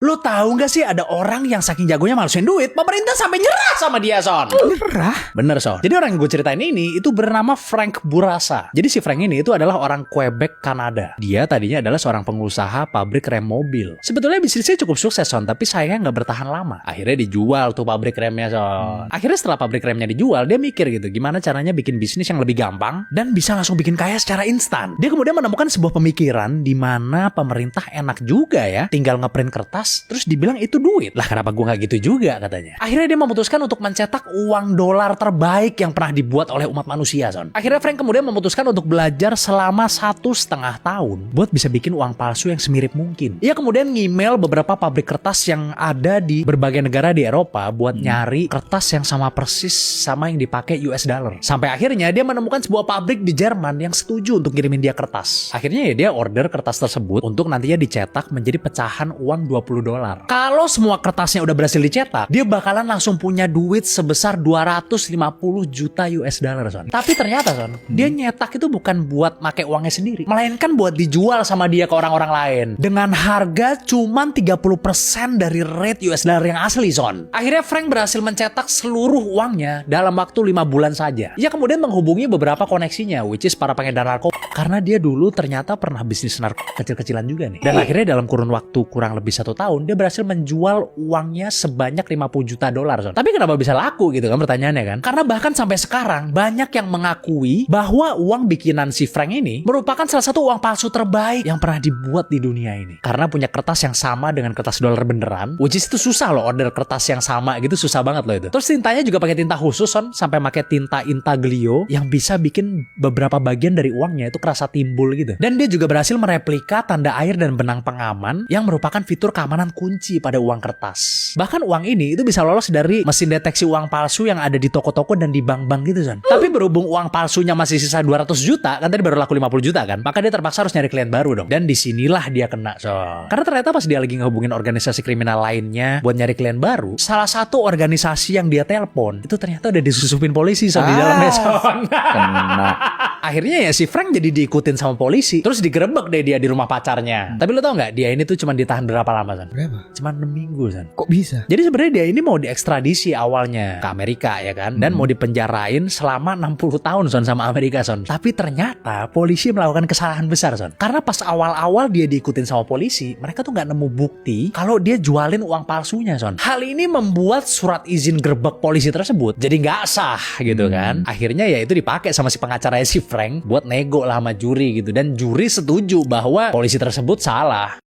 Lu tahu nggak sih ada orang yang saking jagonya malusin duit, pemerintah sampai nyerah sama dia, Son. Nyerah? Bener, Son. Jadi orang yang gue ceritain ini itu bernama Frank Bourassa. Jadi si Frank ini itu adalah orang Quebec, Kanada. Dia tadinya adalah seorang pengusaha pabrik rem mobil. Sebetulnya bisnisnya cukup sukses, Son, tapi sayangnya nggak bertahan lama. Akhirnya dijual tuh pabrik remnya, Son. Akhirnya setelah pabrik remnya dijual, dia mikir gitu, gimana caranya bikin bisnis yang lebih gampang dan bisa langsung bikin kaya secara instan. Dia kemudian menemukan sebuah pemikiran di mana pemerintah enak juga ya, tinggal ngeprint kertas terus dibilang itu duit. Lah kenapa gue gak gitu juga katanya. Akhirnya dia memutuskan untuk mencetak uang dolar terbaik yang pernah dibuat oleh umat manusia, Son. Akhirnya Frank kemudian memutuskan untuk belajar selama 1,5 tahun buat bisa bikin uang palsu yang semirip mungkin. Ia kemudian ngemail beberapa pabrik kertas yang ada di berbagai negara di Eropa buat nyari kertas yang sama persis sama yang dipakai US dollar. Sampai akhirnya dia menemukan sebuah pabrik di Jerman yang setuju untuk ngirimin dia kertas. Akhirnya ya dia order kertas tersebut untuk nantinya dicetak menjadi pecahan uang $20. Kalau semua kertasnya udah berhasil dicetak, dia bakalan langsung punya duit sebesar 250 juta US dollar, Son. Tapi ternyata, Son, dia nyetak itu bukan buat make uangnya sendiri, melainkan buat dijual sama dia ke orang-orang lain dengan harga cuman 30% dari rate US dollar yang asli, Son. Akhirnya Frank berhasil mencetak seluruh uangnya dalam waktu 5 bulan saja. Ia kemudian menghubungi beberapa koneksinya, which is para pengedar narkoba, karena dia dulu ternyata pernah bisnis narkoba kecil-kecilan juga nih. Dan akhirnya dalam kurun waktu kurang lebih 1 tahun, dia berhasil menjual uangnya sebanyak 50 juta dolar, Son. Tapi kenapa bisa laku gitu kan pertanyaannya kan? Karena bahkan sampai sekarang banyak yang mengakui bahwa uang bikinan si Frank ini merupakan salah satu uang palsu terbaik yang pernah dibuat di dunia ini. Karena punya kertas yang sama dengan kertas dolar beneran, which is itu susah loh, order kertas yang sama gitu susah banget loh itu. Terus tintanya juga pakai tinta khusus, Son, sampai pakai tinta intaglio yang bisa bikin beberapa bagian dari uangnya itu kerasa timbul gitu. Dan dia juga berhasil mereplika tanda air dan benang pengaman yang merupakan fitur keamanan kunci pada uang kertas. Bahkan uang ini itu bisa lolos dari mesin deteksi uang palsu yang ada di toko-toko dan di bank-bank gitu, Son. Tapi berhubung uang palsunya masih sisa 200 juta, kan tadi baru laku 50 juta kan, maka dia terpaksa harus nyari klien baru dong. Dan disinilah dia kena, Son. Karena ternyata pas dia lagi ngehubungin organisasi kriminal lainnya buat nyari klien baru, salah satu organisasi yang dia telepon itu ternyata udah disusupin polisi, Son, di dalamnya, Son. Kena. Akhirnya ya si Frank jadi diikutin sama polisi, terus digerebek deh dia di rumah pacarnya. Tapi lo tau nggak, dia ini tuh cuma ditahan berapa lama, Son? Berapa? Cuma 6 minggu, Son. Kok bisa? Jadi sebenarnya dia ini mau diekstradisi awalnya ke Amerika ya kan, dan mau dipenjarain selama 60 tahun, Son, sama Amerika, Son. Tapi ternyata polisi melakukan kesalahan besar, Son. Karena pas awal-awal dia diikutin sama polisi, mereka tuh nggak nemu bukti kalau dia jualin uang palsunya, Son. Hal ini membuat surat izin gerbek polisi tersebut jadi nggak sah gitu kan. Akhirnya ya itu dipakai sama si pengacaranya si Frank buat nego lah sama juri gitu, dan juri setuju bahwa polisi tersebut salah.